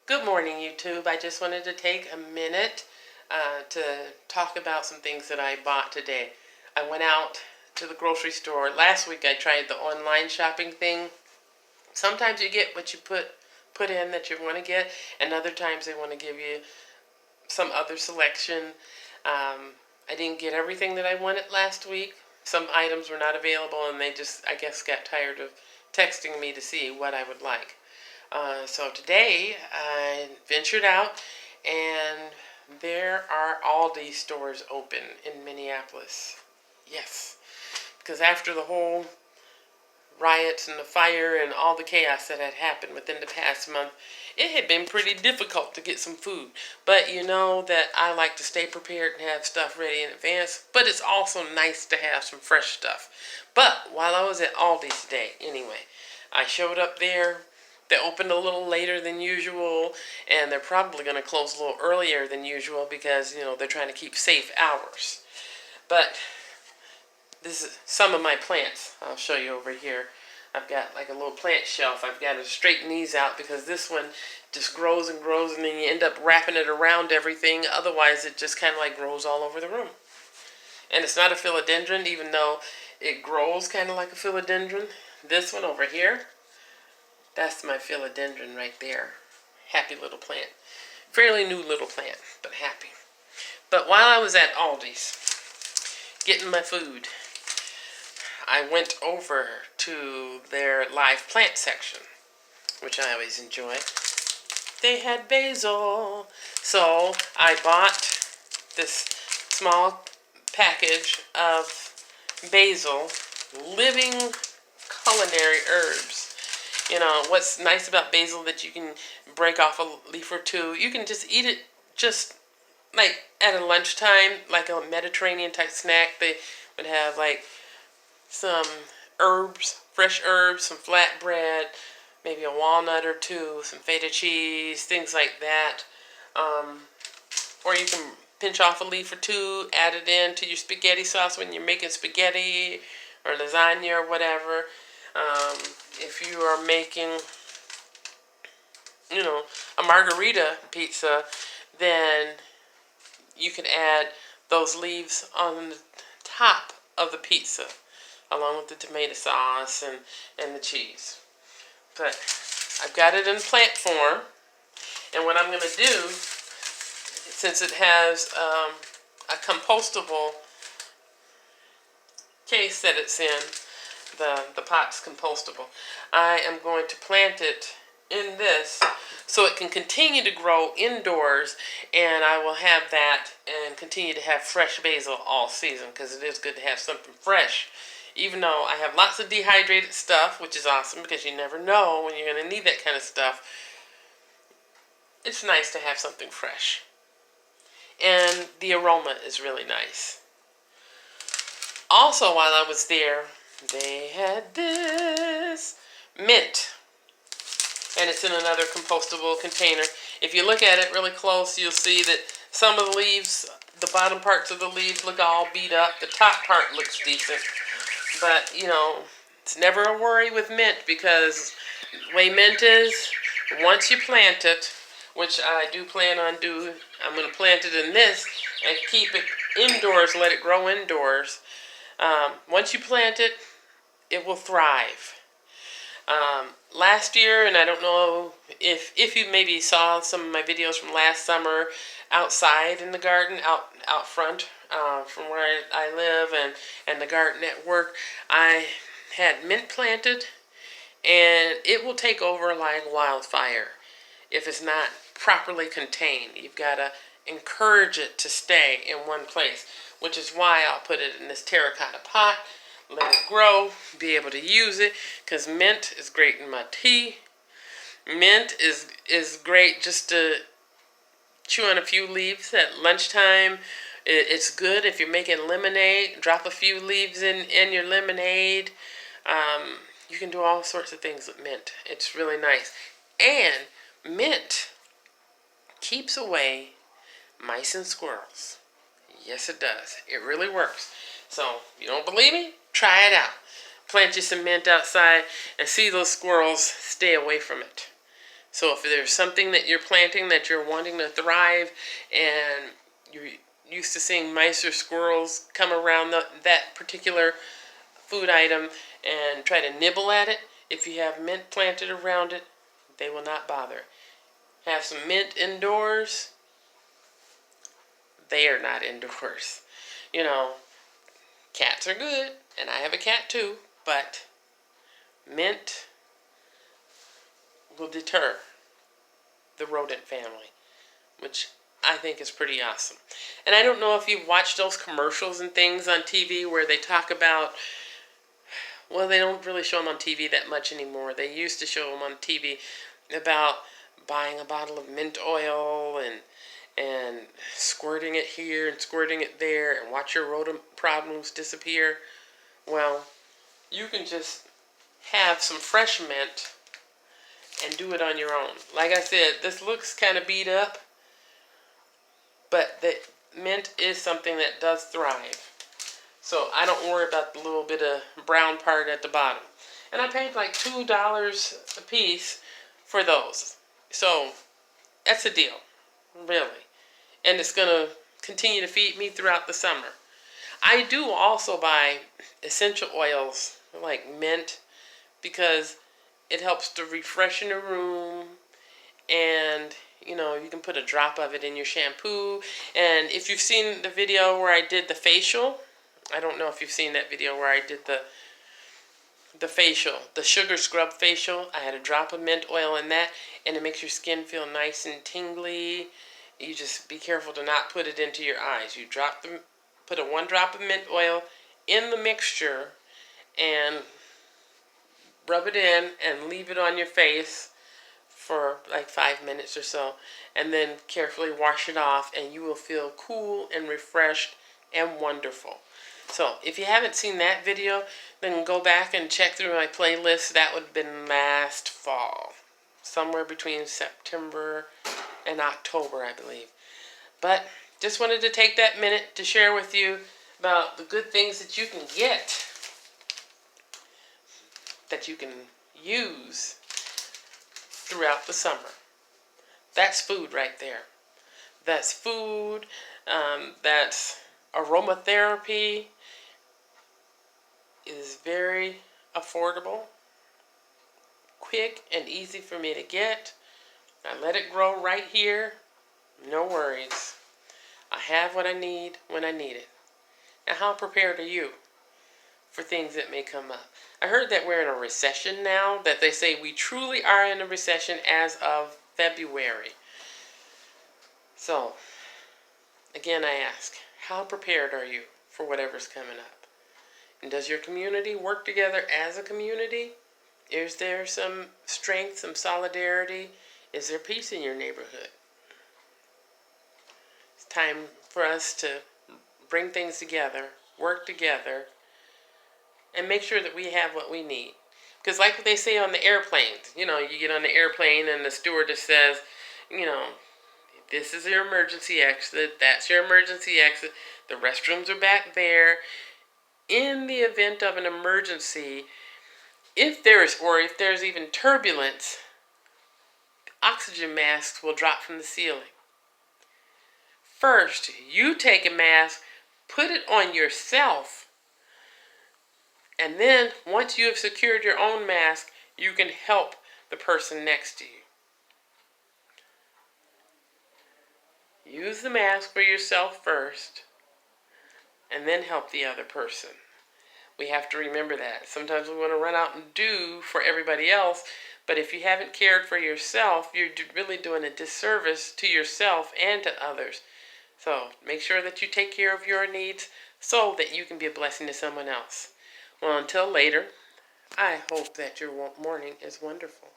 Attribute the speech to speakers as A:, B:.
A: Good morning, YouTube. I just wanted to take a minute to talk about some things that I bought today. I went out to the grocery store. Last week I tried the online shopping thing. Sometimes you get what you put in that you want to get, and other times they want to give you some other selection. I didn't get everything that I wanted last week. Some items were not available, and they just, I guess, got tired of texting me to see what I would like. So today I ventured out, and there are Aldi stores open in Minneapolis. Yes, because after the whole riots and the fire and all the chaos that had happened within the past month, it had been pretty difficult to get some food. But you know that I like to stay prepared and have stuff ready in advance, but it's also nice to have some fresh stuff. But while I was at Aldi today, anyway, I showed up there. They opened a little later than usual, and they're probably going to close a little earlier than usual because, they're trying to keep safe hours. But this is some of my plants. I'll show you over here. I've got like a little plant shelf. I've got to straighten these out because this one just grows and grows, and then you end up wrapping it around everything. Otherwise, it just kind of like grows all over the room. And it's not a philodendron, even though it grows kind of like a philodendron. This one over here, that's my philodendron right there. Happy little plant. Fairly new little plant, but happy. But while I was at Aldi's getting my food, I went over to their live plant section, which I always enjoy. They had basil. So I bought this small package of basil, living culinary herbs. What's nice about basil that you can break off a leaf or two. You can just eat it just like at a lunchtime, like a Mediterranean type snack. They would have like some herbs, fresh herbs, some flatbread, maybe a walnut or two, some feta cheese, things like that. Or you can pinch off a leaf or two, add it into your spaghetti sauce when you're making spaghetti or lasagna or whatever. If you are making, a margarita pizza, then you can add those leaves on the top of the pizza, along with the tomato sauce and the cheese. But I've got it in plant form, and what I'm going to do, since it has a compostable case that it's in, the pot's compostable, I am going to plant it in this so it can continue to grow indoors, and I will have that and continue to have fresh basil all season, because it is good to have something fresh. Even though I have lots of dehydrated stuff, which is awesome because you never know when you're going to need that kind of stuff, it's nice to have something fresh. And the aroma is really nice. Also, while I was there, they had this mint, and it's in another compostable container. If you look at it really close, you'll see that some of the leaves, the bottom parts of the leaves look all beat up. The top part looks decent. But, it's never a worry with mint, because the way mint is, once you plant it, which I do plan on doing, I'm going to plant it in this and keep it indoors, let it grow indoors. Once you plant it, it will thrive. Last year, and I don't know if you maybe saw some of my videos from last summer, outside in the garden, out front, from where I live, and the garden at work, I had mint planted, and it will take over like wildfire if it's not properly contained. You've got to encourage it to stay in one place, which is why I'll put it in this terracotta pot, let it grow, be able to use it, because mint is great in my tea. Mint is great just to chew on a few leaves at lunchtime. It's good if you're making lemonade. Drop a few leaves in your lemonade. You can do all sorts of things with mint. It's really nice. And mint keeps away mice and squirrels. Yes, it does. It really works. So, you don't believe me? Try it out. Plant you some mint outside and see those squirrels stay away from it. So if there's something that you're planting that you're wanting to thrive, and you're used to seeing mice or squirrels come around that particular food item and try to nibble at it, if you have mint planted around it, they will not bother. Have some mint indoors, they are not indoors. You know, cats are good, and I have a cat too, but mint will deter the rodent family, which I think is pretty awesome. And I don't know if you've watched those commercials and things on TV where they talk about, well, they don't really show them on TV that much anymore. They used to show them on TV about buying a bottle of mint oil and squirting it here and squirting it there and watch your rodent problems disappear. Well, you can just have some fresh mint and do it on your own. Like I said, this looks kind of beat up, but the mint is something that does thrive. So I don't worry about the little bit of brown part at the bottom. And I paid like $2 a piece for those. So that's a deal, really. And it's going to continue to feed me throughout the summer. I do also buy essential oils like mint because it helps to refreshen the room, and you know, you can put a drop of it in your shampoo. And if you've seen the video where I did the facial, I don't know if you've seen that video where I did the facial, the sugar scrub facial. I had a drop of mint oil in that, and it makes your skin feel nice and tingly. You just be careful to not put it into your eyes. You put 1 drop of mint oil in the mixture and rub it in and leave it on your face for like 5 minutes or so, and then carefully wash it off, and you will feel cool and refreshed and wonderful. So if you haven't seen that video, then go back and check through my playlist. That would have been last fall, somewhere between September and October, I believe. But just wanted to take that minute to share with you about the good things that you can get, that you can use throughout the summer. That's food right there. That's food. That's aromatherapy. It is very affordable, quick, and easy for me to get. I let it grow right here. No worries. I have what I need when I need it. Now, how prepared are you for things that may come up? I heard that we're in a recession now, that they say we truly are in a recession as of February. So, again, I ask, how prepared are you for whatever's coming up? And does your community work together as a community? Is there some strength, some solidarity? Is there peace in your neighborhood? It's time for us to bring things together, work together, and make sure that we have what we need. Because like they say on the airplanes, you know, you get on the airplane and the stewardess says, you know, this is your emergency exit, that's your emergency exit, the restrooms are back there. In the event of an emergency, if there's even turbulence, oxygen masks will drop from the ceiling. First, you take a mask, put it on yourself, and then once you have secured your own mask, you can help the person next to you. Use the mask for yourself first, and then help the other person. We have to remember that. Sometimes we want to run out and do for everybody else, but if you haven't cared for yourself, you're really doing a disservice to yourself and to others. So make sure that you take care of your needs so that you can be a blessing to someone else. Well, until later, I hope that your morning is wonderful.